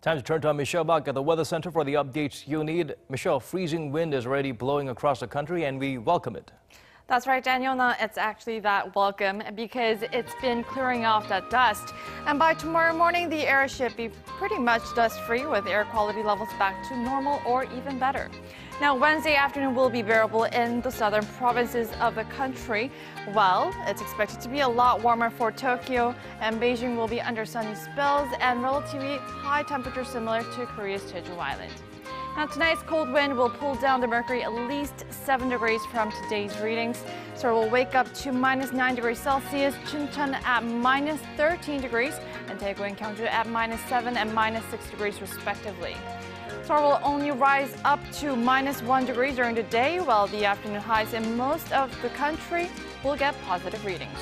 Time to turn to Michelle back at the Weather Center for the updates you need. Michelle, freezing wind is already blowing across the country and we welcome it. That's right, Daniel. No, it's actually that welcome because it's been clearing off that dust. And by tomorrow morning, the air should be pretty much dust-free with air quality levels back to normal or even better. Now, Wednesday afternoon will be bearable in the southern provinces of the country. Well, it's expected to be a lot warmer for Tokyo, and Beijing will be under sunny spells and relatively high temperatures similar to Korea's Jeju Island. Now, tonight's cold wind will pull down the mercury at least 7 degrees from today's readings. Seoul will wake up to -9 degrees Celsius, Chuncheon at -13 degrees, and Daegu and Gyeongju at -7 and -6 degrees respectively. Seoul will only rise up to -1 degree during the day, while the afternoon highs in most of the country will get positive readings.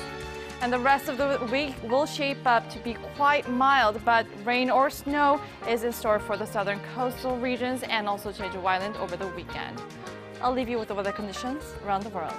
And the rest of the week will shape up to be quite mild, but rain or snow is in store for the southern coastal regions and also Jeju Island over the weekend. I'll leave you with the weather conditions around the world.